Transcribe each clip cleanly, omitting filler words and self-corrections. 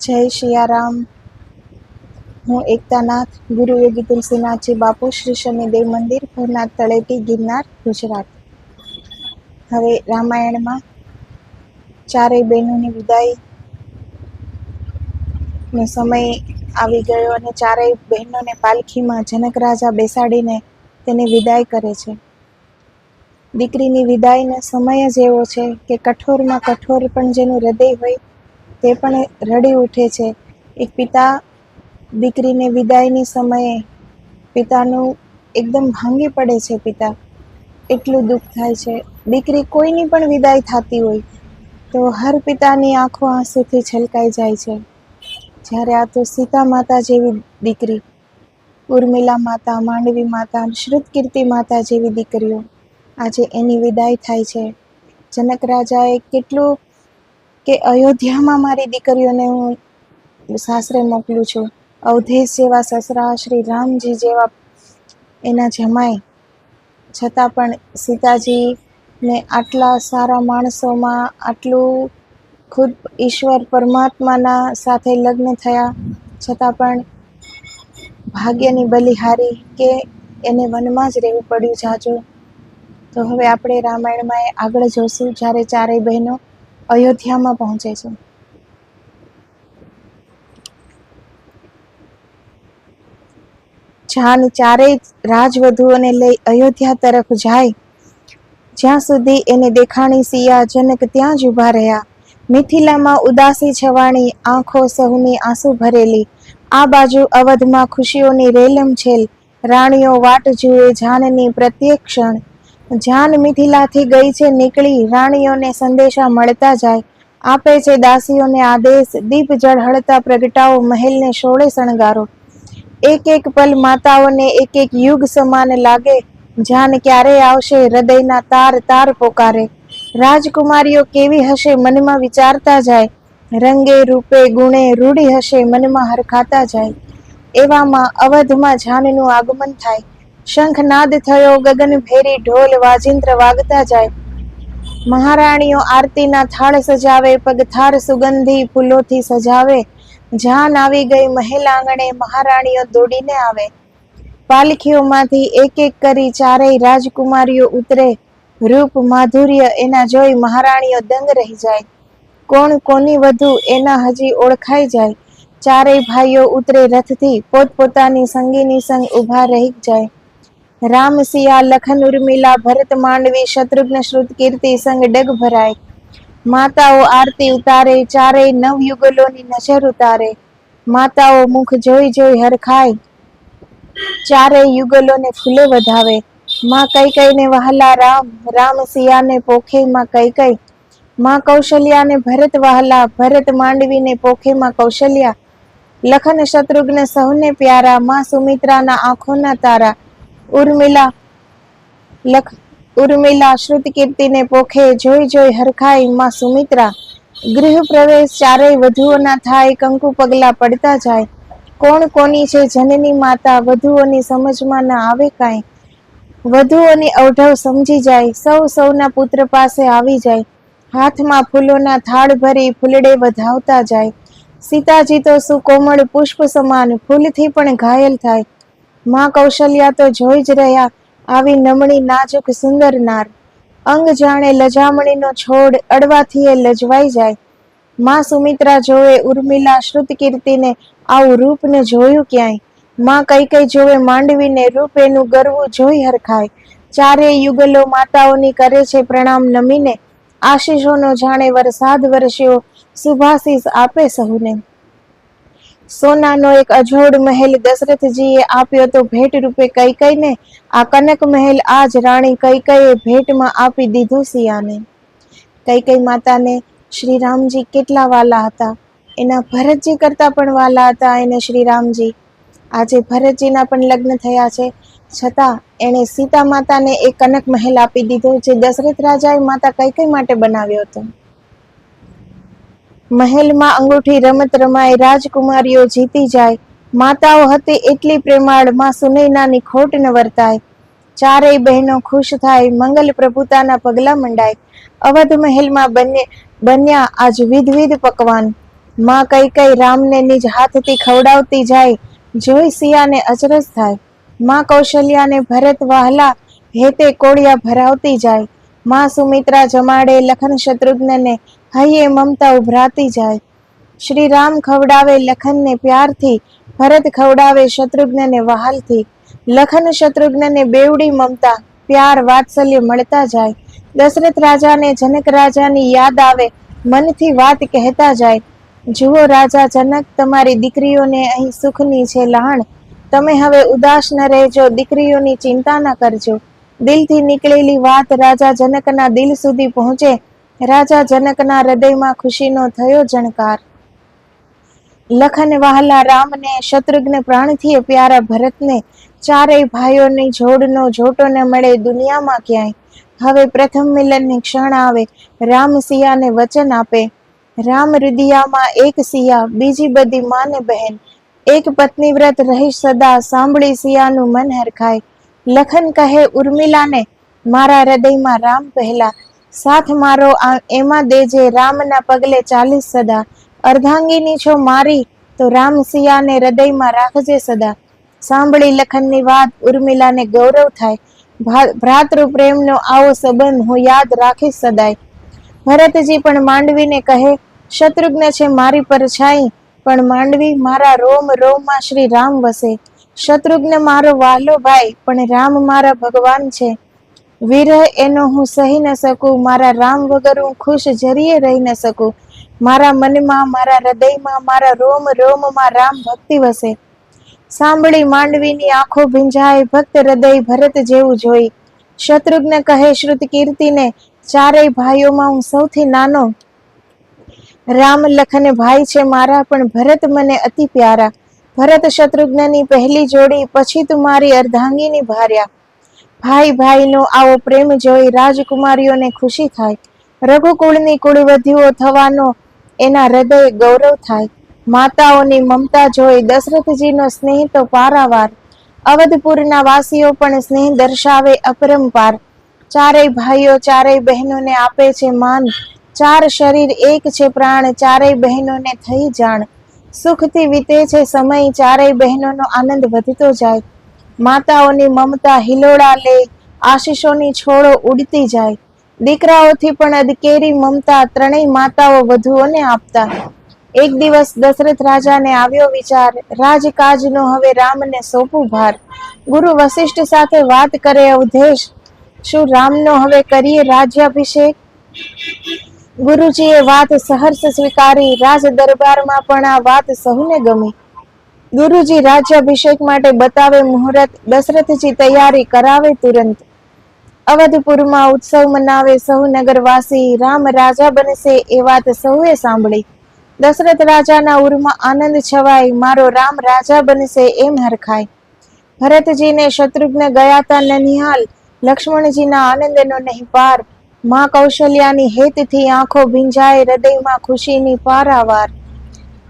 જય શિયારામ. હું એકતાનાથ, ગુરુ યોગી તુલસીનાથજી બાપુ, શ્રી શનિદેવ મંદિર, ભવનાથ તળેટી, ગિરનાર, ગુજરાત. હવે રામાયણમાં ચારેય બહેનોની વિદાયનો સમય આવી ગયો અને ચારેય બહેનોને પાલખીમાં જનક રાજા બેસાડીને તેને વિદાય કરે છે. દીકરીની વિદાયનો સમય જ એવો છે કે કઠોરમાં કઠોર પણ જેનું હૃદય હોય તે પણ રડી ઉઠે છે. એક પિતા દીકરીને વિદાયની સમયે પિતાનું એકદમ ભાંગી પડે છે. પિતા એટલું દુઃખ થાય છે. દીકરી કોઈની પણ વિદાય થતી હોય તો હર પિતાની આંખો આંસુથી છલકાઈ જાય છે. જ્યારે આ તો સીતા માતા જેવી દીકરી, ઉર્મિલા માતા, માંડવી માતા, શ્રુતકીર્તિ માતા જેવી દીકરીઓ આજે એની વિદાય થાય છે. જનક રાજાએ કેટલું કે અયોધ્યામાં મારી દીકરીઓને હું સાસરે મોકલું છું, અવધેશ જેવા સસરા, શ્રી રામજી જેવા એના જમાઈ, છતાં પણ સીતાજીને આટલા સારા માણસોમાં આટલું ખુદ ઈશ્વર પરમાત્માના સાથે લગ્ન થયા છતાં પણ ભાગ્યની બલિહારી કે એને વનમાં જ રહેવું પડ્યું જાજુ. તો હવે આપણે રામાયણમાં આગળ જોશું જ્યારે ચારેય બહેનો અયોધ્યામાં પહોંચે છે. જાન ચારેય રાજવધુઓને લઈ અયોધ્યા તરફ જાય. જ્યાં સુધી એને દેખાણી સિયા જનક ત્યાં જ ઊભા રહ્યા. મિથિલામાં ઉદાસી છવાણી, આંખો સહુની આંસુ ભરેલી. આ બાજુ અવધમાં ખુશીઓની રેલમછેલ, રાણીઓ વાટ જુએ જાનની પ્રત્યેક ક્ષણ. જાન મિથિલાથી ગઈ છે નીકળી, રાણીઓને સંદેશા મળતા જાય. આપે છે દાસીઓને આદેશ, દીપ ઝળહળતા પ્રગટાવો, મહેલને શોળે શણગારો. એક એક પલ માતાઓને એક એક યુગ સમાન લાગે. જાન ક્યારે આવશે, હૃદયના તાર તાર પોકારે. રાજકુમારીઓ કેવી હશે, મનમાં વિચારતા જાય. રંગે રૂપે ગુણે રૂડી હશે, મનમાં હરખાતા જાય. એવામાં અવધમાં જાનનું આગમન થાય. શંખનાદ થયો ગગન ભેરી, ઢોલ વાજિંત્ર વાગતા જાય. મહારાણીઓ આરતીના થાળ સજાવે, પગથાર સુગંધી ફૂલોથી સજાવે. જાન આવી ગઈ મહેલ આંગણે, મહારાણીઓ દોડીને આવે. પાલખીઓમાંથી એક એક કરી ચારેય રાજકુમારીઓ ઉતરે. રૂપ માધુર્ય એના જોઈ મહારાણીઓ દંગ રહી જાય. કોણ કોની વધુ એના હજી ઓળખાઈ જાય. ચારેય ભાઈઓ ઉતરે રથથી, પોતપોતાની સંગીની સંગ ઊભા રહી જાય. રામ સિયા લખન ઉર્મિલા, ભરત માંડવી, શત્રુઘ્ન શ્રુતકીર્તિ સંગ ડગ ભરાય. માતાઓ આરતી ઉતારે, ચારેય નવયુગલોની નજર ઉતારે. માતાઓ મુખ જોઈ જોઈ હરખાય, ચારેય યુગલોને ફૂલે વધાવે. માં કૈકેયીને વહાલા રામ, રામ સિયાને પોખે માં કૈકેયી. માં કૌશલ્યાને ભરત વહાલા, ભરત માંડવીને પોખે માં કૌશલ્યા. લખન શત્રુઘ્ન સહુને પ્યારા, માં સુમિત્રાના આંખોના તારા. ઉર્મિલા શ્રુતકીર્તિને પોખે, જોઈ જોઈ હરખાય માં સુમિત્રા. ગૃહ પ્રવેશ ચારેય વધુઓના થાય, કંકુ પગલા પડતા જાય. કોણ કોની છે જનની માતા, વધુઓની સમજમાં ના આવે કાંઈ. વધુઓની અવઢવ સમજી જાય, સૌ સૌના પુત્ર પાસે આવી જાય. હાથમાં ફૂલોના થાળ ભરી ફૂલડે વધાવતા જાય. સીતાજી તો સુકોમળ પુષ્પ સમાન, ફૂલથી પણ ઘાયલ થાય. માં કૌશલ્યા તો જોઈ જ રહ્યા, આવી નમણી નાજુક સુંદર નાર. અંગ જાણે લજામણીનો છોડ, અડવાથી એ લજવાઈ જાય. માં સુમિત્રા જોવે ઉર્મિલા શ્રુતકીર્તિને, આવું રૂપ ને જોયું ક્યાંય. માં કૈકેયી જોવે માંડવીને, રૂપ એનું ગરવું જોઈ હરખાય. ચારેય યુગલો માતાઓની કરે છે પ્રણામ નમીને. આશીષોનો જાણે વરસાદ વરસ્યો, શુભાશીષ આપે સહુને. સોનાનો એક અજોડ મહેલ દશરથજીએ આપ્યો તો ભેટ રૂપે કૈકેયીને. આ કનક મહેલ આજ રાણી કૈકેયીએ ભેટમાં આપી દીધો સિયાને. કૈકેયી માતાને શ્રી રામજી કેટલા વાલા હતા. એના ભરતજી કરતા પણ વાલા હતા એને શ્રી રામજી. આજે ભરતજીના પણ લગ્ન થયા છે, છતાં એણે સીતા માતાને એક કનક મહેલ આપી દીધો, જે દશરથ રાજાએ માતા કૈકેયી માટે બનાવ્યો હતો. મહેલમાં અંગૂઠી રમત રમાય, રાજકુમારીઓ જીતી જાય. માતાઓ હતી એટલી પ્રેમાળ, માં સુનૈનાની ખોટ ન વર્તાય. ચારેય બહેનો ખુશ થાય, મંગલ પ્રભુતાના પગલા મંડાય. અવધ મહેલમાં બન્યા આજ વિધ પકવાન. માં કઈ કઈ રામને નિજ હાથથી ખવડાવતી જાય, જોઈ સિયાને અચરજ થાય. માં કૌશલ્યાને ભરત વહાલા હેતે કોળિયા ભરાવતી જાય. માં સુમિત્રા જમાડે લખન શત્રુઘ્નને, હૈયે મમતા ઉભરાતી જાય. શ્રી રામ ખવડાવે લખનને પ્યારથી, ભરત ખવડાવે શત્રુઘ્નને વહાલથી. લખન શત્રુઘ્નને બેવડી મમતા, પ્યાર વાત્સલ્ય મળતા જાય. દશરથ રાજાને જનક રાજાની યાદ આવે, મનથી વાત કહેતા જાય. જુઓ રાજા જનક, તમારી દીકરીઓને અહીં સુખની છે લહાણ. તમે હવે ઉદાસ ન રહેજો, દીકરીઓની ચિંતા ન કરજો. દિલથી નીકળેલી વાત રાજા જનકના દિલ સુધી પહોંચે. રાજા જનકના હૃદયમાં ખુશીનો થયો જણકાર. લખન વહાલા રામને, શત્રુઘ્ન પ્રાણથી પ્યારા ભરતને, ચારેય ભાઈઓની જોડનો જોટો ન મળે દુનિયામાં ક્યાંય. હવે પ્રથમ મિલનની ક્ષણ આવે, રામ સિયાને વચન આપે. રામ રુદિયામાં એક સિયા, બીજી બધી માને બહેન. એક પત્ની વ્રત રહીશ સદા, સાંભળી સિયાનું મન હરખાય. લખન કહે ઉર્મિલાને, મારા હૃદયમાં રામ પહેલા. સાથ મારો એમાં દેજે, રામના પગલે ચાલીસ સદા. અર્ધાંગીની છો મારી, તો રામ સિયાને હૃદયમાં રાખજે સદા. સાંભળી લખનની વાત ઉર્મિલાને ગૌરવ થાય. ભ્રાતૃ પ્રેમનો આવો સંબંધ હું યાદ રાખીશ સદાય. ભરતજી પણ માંડવીને કહે, શત્રુઘ્ન છે મારી પરછાઈ, પણ માંડવી મારા રોમ રોમમાં શ્રી રામ વસે. શત્રુઘ્ન મારો વહાલો ભાઈ, પણ રામ મારા ભગવાન છે. વિરહ એનો હું સહી ન શકું, મારા રામ વગર હું ખુશ જરીએ રહી ન શકું. મારા મનમાં, મારા હૃદયમાં, મારા રોમ રોમમાં રામ ભક્તિ વસે. સાંભળી માંડવીની આંખો ભીંજાય, ભક્ત હૃદય ભરત જેવું જોઈ. શત્રુઘ્ન કહે શ્રુત કીર્તિને, ચારેય ભાઈઓમાં હું સૌથી નાનો. રામ લખન ભાઈ છે મારા, પણ ભરત મને અતિ પ્યારા. ભરત શત્રુઘ્નની પહેલી જોડી, પછી તું મારી અર્ધાંગીની ભાર્યા. ભાઈ ભાઈનો આવો પ્રેમ જોઈ રાજકુમારીઓને ખુશી થાય. રઘુકુળની કુળવધ્યુઓ થવાનો એના હૃદય ગૌરવ થાય. માતાઓની મમતા જોઈ દશરથજીનો સ્નેહ તો પારાવાર. અવધપુરના વાસીઓ પણ સ્નેહ દર્શાવે અપરંપાર. ચારેય ભાઈઓ ચારેય બહેનોને આપે છે માન. ચાર શરીર એક છે પ્રાણ, ચારેય બહેનોને થઈ જાણ. સુખથી વીતે છે સમય, ચારેય બહેનોનો આનંદ વધતો જાય. માતાઓની મમતા હિલોળા લે, આશીષોની છોડો ઉડતી જાય. દીકરાઓથી પણ અદકેરી મમતા, ત્રણેય માતાઓ વધુઓને આપતા. એક દિવસ દશરથ રાજાને આવ્યો વિચાર, રાજકાજનો હવે રામને સોંપું ભાર. ગુરુ વશિષ્ઠ સાથે વાત કરે અવધેશ, શું રામનો હવે કરીએ રાજ્યાભિષેક. ગુરુજીએ વાત સહર્ષ સ્વીકારી, રાજ દરબારમાં પણ આ વાત સહુને ગમી. ગુરુજી રાજ્યાભિષેક માટે બતાવે મુહૂર્ત, દશરથજી તૈયારી કરાવે તુરંત. અવધપુરમાં ઉત્સવ મનાવે સહુ નગરવાસી, રામ રાજા બનશે એ વાત સૌએ સાંભળી. દશરથ રાજાના ઉરમાં આનંદ છવાય, મારો રામ રાજા બનશે એમ હરખાય. ભરતજીને શત્રુઘ્ન ગયા તા નનિહાલ, લક્ષ્મણજીના આનંદનો નહીં પાર. માં કૌશલ્યાની હેતથી આંખો ભીંજાય, હૃદયમાં ખુશીની પારાવાર.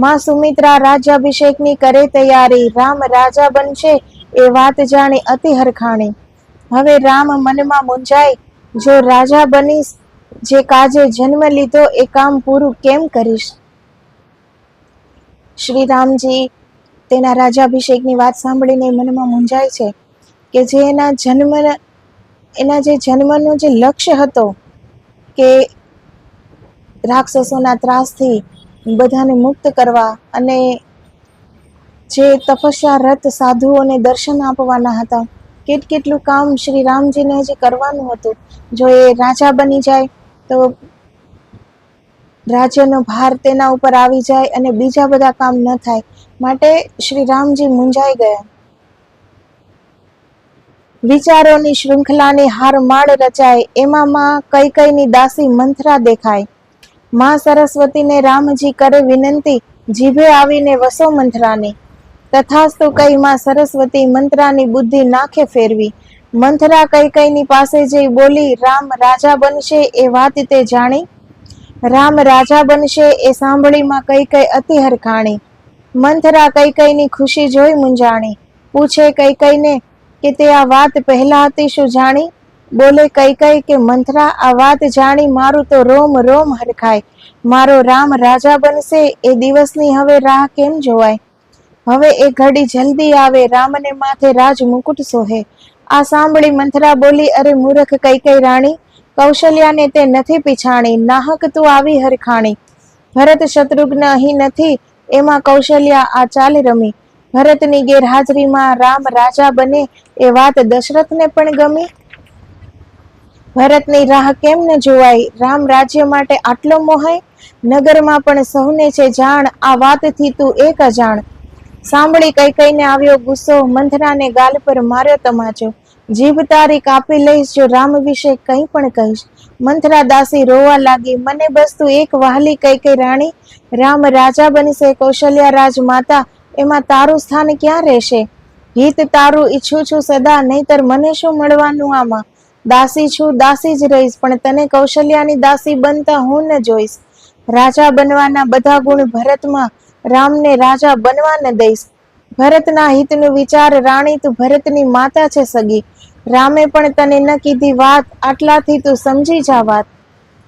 માં સુમિત્રા રાજ્યાભિષેકની કરે તૈયારી, રામ રાજા બનશે એ વાત જાણી અતિ હરખાણી. હવે રામ મનમાં મૂંઝાય, જો રાજા બનીશ, જે કાજે જન્મ લીધો એ કામ પૂરું કેમ કરીશ. શ્રી રામજી તેના રાજ્યાભિષેકની વાત સાંભળીને મનમાં મૂંઝાય છે કે જે એના જે જન્મનો જે લક્ષ્ય હતો કે રાક્ષસોના ત્રાસથી બધાને મુક્ત કરવા અને જે તપસ્યા રત સાધુઓને દર્શન આપવાના હતા, કેટલું કામ શ્રી રામજીને હજી કરવાનું હતું. જો એ રાજા બની જાય તો રાજ્યનો ભાર તેના ઉપર આવી જાય અને બીજા બધા કામ ન થાય. માટે શ્રી રામજી મૂંઝાઈ ગયા. વિચારોની શૃંખલાની હારમાળ રચાય, એમાં માં કૈકેયીની દાસી મંથરા દેખાય. માં સરસ્વતીને રામજી કરે વિનંતી, જીભે આવીને વસો મંથરાની. તથાસ્તુ કહી માં સરસ્વતી મંત્રાની બુદ્ધિ નાખે ફેરવી. મંથરા કૈકેયીની પાસે જઈ બોલી, રામ રાજા બનશે એ વાત તે જાણી. રામ રાજા બનશે એ સાંભળી માં કૈકેયી અતિ હરખાણી. મંથરા કૈકેયીની ખુશી જોઈ મૂંઝાણી. પૂછે કૈકેયીને કે તે આ વાત પહેલા હતી શું જાણી. બોલે કૈકેયી કે મંથરા, આ વાત જાણી મારું તો રોમ રોમ હરખાય. મારો રામ રાજા બનશે એ દિવસની હવે રાહ કેમ જોવાય? હવે એ ઘડી જલ્દી આવે, રામને માથે રાજ મુકુટ સોહે. આ સાંભળી મંથરા બોલી, અરે મૂર્ખ કૈકેયી રાણી, કૌશલ્યાને તે નથી પીછાણી, નાહક તું આવી હરખાણી. ભરત શત્રુઘ્ન અહીં નથી, એમાં કૌશલ્યા આ ચાલ રમી. ભરતની ગેરહાજરીમાં રામ રાજા બને, એ વાત દશરથને પણ ગમી. ભરતની રાહ કેમ ન જોવાય, રામ રાજ્ય માટે આટલો મોહાય. નગરમાં પણ સૌને છે જાણ, આ વાતથી તું એક અજાણ. સાંભળી કૈકેયીને આવ્યો ગુસ્સો, મંથરાને ગાલ પર માર્યો તમાચો. જીભ તારી કાપી લઈશ જો રામ વિશે કંઈ પણ કહીશ. મંથરા દાસી રોવા લાગી, મને બસ તું એક વહાલી કૈકેયી રાણી. રામ રાજા બનશે, કૌશલ્યા રાજ માતા, એમાં તારું સ્થાન ક્યાં રહેશે? હિત તારું ઈચ્છું છું સદા, નહીતર મને શું મળવાનું આમાં? દાસી છું, દાસી જ રહીશ, પણ તને કૌશલ્યાની દાસી બનતા હું ન જોઈશ. રાજા બનવાના બધા ગુણ ભરતમાં, રામને રાજા બનવા ન દઈશ. ભરતના હિતનું વિચાર રાણી, તું ભરતની માતા છે સગી. રામે પણ તને ન કીધી વાત, આટલાથી તું સમજી જા વાત.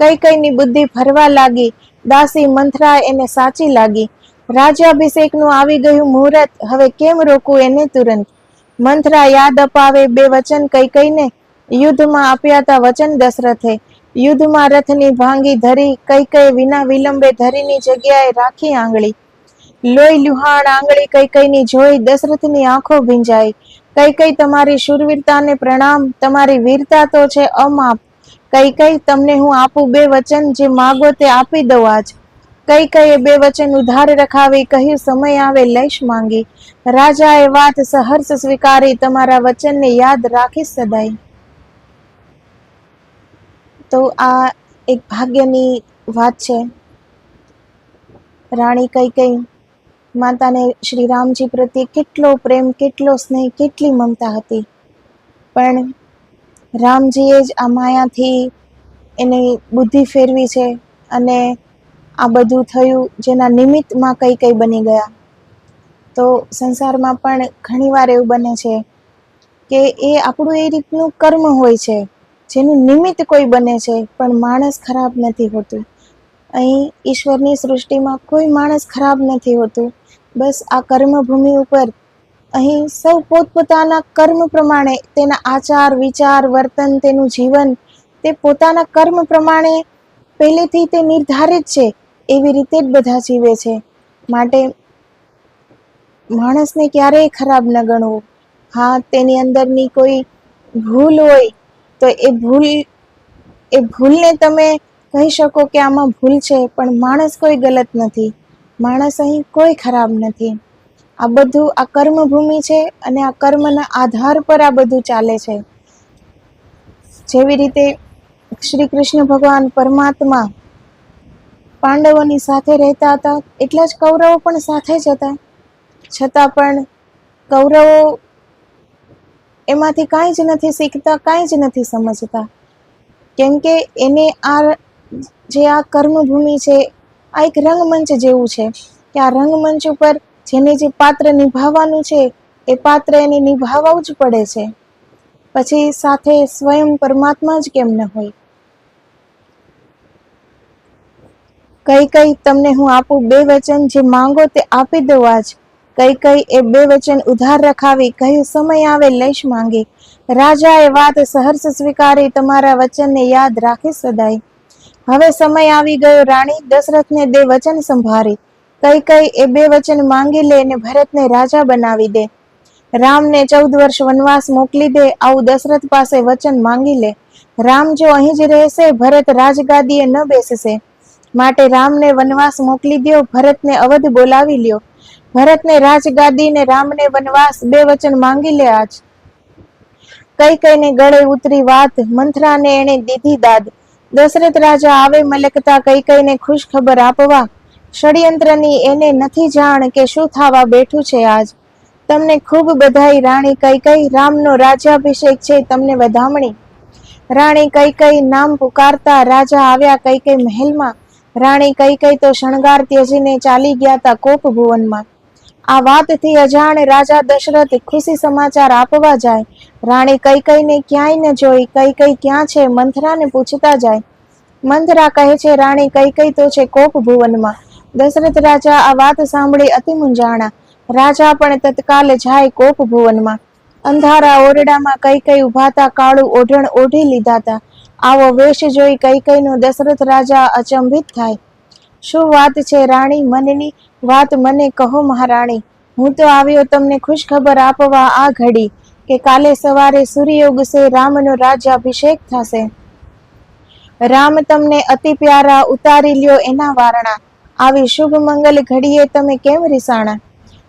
કૈકેયીની બુદ્ધિ ફરવા લાગી, દાસી મંથરા એને સાચી લાગી. રાજ્યાભિષેકનું આવી ગયું મુહૂર્ત, હવે કેમ રોકવું એને તુરંત? મંથરા યાદ અપાવે બે વચન કૈકેયીને, યુદ્ધમાં આપ્યા તા વચન દશરથે. યુદ્ધમાં રથની ભાંગી ધરી, કૈકેયી વિના વિલંબે ધરીની જગ્યાએ રાખી આંગળી. લોહી લુહાણ આંગળી કૈકેયીની જોઈ, દશરથની આંખો ભીંજાઈ. કૈકેયી તમારી શૂરવીરતાને પ્રણામ, તમારી વીરતા તો છે અમાપ. કૈકેયી તમને હું આપું બે વચન, જે માગો તે આપી દઉં આજ. કૈકેયીએ બે વચન ઉધાર રખાવી, કહ્યું સમય આવે લઈશ માંગી. રાજાએ વાત સહર્ષ સ્વીકારી, તમારા વચનને યાદ રાખીશ સદાય. તો આ એક ભાગ્યની વાત છે. રાણી કૈકેયી માતાને શ્રી રામજી પ્રત્યે કેટલો પ્રેમ, કેટલો સ્નેહ, કેટલી મમતા હતી. પણ રામજીએ જ આ માયાથી એની બુદ્ધિ ફેરવી છે અને આ બધું થયું, જેના નિમિત્તમાં કૈકેયી બની ગયા. તો સંસારમાં પણ ઘણીવાર એવું બને છે કે એ આપણું એ રીતનું કર્મ હોય છે, જેનું નિમિત્ત કોઈ બને છે, પણ માણસ ખરાબ નથી હોતું. અહીં ઈશ્વરની સૃષ્ટિમાં કોઈ માણસ ખરાબ નથી હોતું. બસ આ કર્મભૂમિ ઉપર અહીં સૌ પોતપોતાના કર્મ પ્રમાણે તેના આચાર, વિચાર, વર્તન, તેનું જીવન તે પોતાના કર્મ પ્રમાણે પહેલેથી તે નિર્ધારિત છે, એવી રીતે જ બધા જીવે છે. માટે માણસને ક્યારેય ખરાબ ન ગણવું. હા, તેની અંદરની કોઈ ભૂલ હોય તો એ ભૂલને તમે કહી શકો કે આમાં ભૂલ છે, પણ માણસ કોઈ ગલત નથી. માણસ અહીં કોઈ ખરાબ નથી. આ બધું આ કર્મભૂમિ છે અને આ કર્મના આધાર પર આ બધું ચાલે છે. જેવી રીતે શ્રી કૃષ્ણ ભગવાન પરમાત્મા પાંડવોની સાથે રહેતા હતા, એટલા જ કૌરવો પણ સાથે જ હતા. છતાં પણ કૌરવો એમાંથી કાંઈ જ નથી શીખતા, કાંઈ જ નથી સમજતા. કેમ કે એને આ કર્મભૂમિ છે, આ એક રંગમંચ જેવું છે કે આ રંગમંચ ઉપર જેને જે પાત્ર નિભાવવાનું છે એ પાત્ર એને નિભાવવું જ પડે છે. પછી સાથે સ્વયં પરમાત્મા જ કેમ ન હોય. કૈકેયી તમને હું આપું બે વચન, જે માંગો તે આપી દઉં આજ. કૈકેયી એ બે વચન ઉધાર રખાવી, કહ્યું સમય આવે લઈશ માંગી. રાજાએ વાત સહર્ષ સ્વીકારી, તમારા વચનને યાદ રાખી સદાય. હવે સમય આવી ગયો રાણી, દશરથને દે વચન સંભારી. કૈકેયી એ બે વચન માંગી લે ને ભરતને રાજા બનાવી દે. રામને 14 વર્ષ વનવાસ મોકલી દે, આવું દશરથ પાસે વચન માંગી લે. રામ જો અહીં જ રહેશે, ભરત રાજગાદીએ ન બેસશે. માટે રામને વનવાસ મોકલી દ્યો, ભરતને અવધ બોલાવી લ્યો. ભરતને રાજગાદી ને રામને વનવાસ, બે વચન માંગી લે આજ. કૈકેયીને ગળે ઉતરી વાત, મંથરાને એણે દીધી દાદ. દશરથ રાજા આવે મલકતા, કૈકેયીને ખુશ ખબર આપવા. ષડયંત્રની એને નથી જાણ, કે શું થાવા બેઠું છે આજ. તમને ખૂબ બધાઈ રાણી કૈકેયી, રામનો રાજ્યાભિષેક છે તમને વધામણી. રાણી કૈકેયી નામ પુકારતા, રાજા આવ્યા કૈકેયી મહેલમાં. રાણી કૈકેયી તો શણગાર ત્યજીને ચાલી ગયા તા કોપ ભુવનમાં. આ વાતથી અજાણ રાજા દશરથ ખુશી સમાચાર આપવા જાય. રાણી કૈકેયીને ક્યાંય ન જોઈ, કૈકેયી ક્યાં છે મંથરાને પૂછતા જાય. મંથરા કહે છે, રાણી કૈકેયી તો છે કોપ ભુવનમાં. દશરથ રાજા આ વાત સાંભળી અતિ મૂંઝાણા. રાજા પણ તત્કાલ જાય કોપ ભુવનમાં. અંધારા ઓરડામાં કૈકેયી ઉભાતા કાળું ઓઢણ ઓઢી લીધાતા. આવો વેશ જોઈ કૈકેયીનો દશરથ રાજા અચંબિત થાય. શું વાત છે રાણી, મનની વાત મને કહો મહારાણી. હું તો આવ્યો તમને ખુશખબર આપવા આ ઘડી, કે કાલે સવારે સૂર્ય ઉગશે, રામનો રાજ્યાભિષેક થશે. રામ તમને અતિ પ્યારા, ઉતારી લ્યો એના વારણા. આવી શુભ મંગલ ઘડીએ તમે કેમ રીસાણા?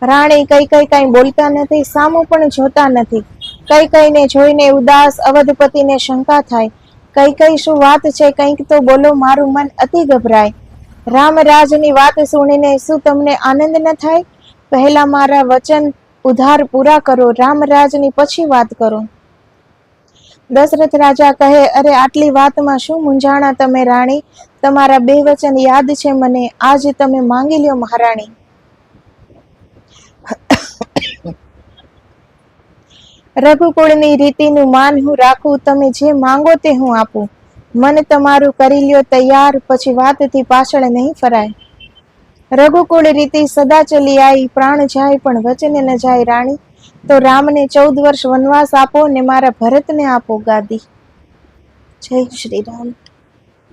રાણી કૈકેયી કઈ બોલતા નથી, સામું પણ જોતા નથી. કૈકેયીને જોઈને ઉદાસ અવધપતિને શંકા થાય. કૈકેયી શું વાત છે, કંઈક તો બોલો, મારું મન અતિ ગભરાય. રામરાજની વાત સુણીને શું તમને આનંદ ન થાય? પહેલા મારા વચન ઉધાર પૂરા કરો, રામરાજની પછી વાત કરો. દશરથ રાજા કહે, અરે આટલી વાતમાં શું મૂંઝાણા તમે રાણી? તમારા બે વચન યાદ છે મને, આજ તમે માંગી લ્યો મહારાણી. રઘુકુળની રીતિનું માન હું રાખું, તમે જે માંગો તે હું આપું. મન તમારું કરી લ્યો તૈયાર, પછી વાતથી પાછળ નહીં ફરાય. રઘુકુળ રીતિ સદા ચલી આવી, પ્રાણ જાય પણ વચન ન જાય રાણી. તો રામને 14 વર્ષ વનવાસ આપો ને મારા ભરતને આપો ગાદી. જય શ્રી રામ.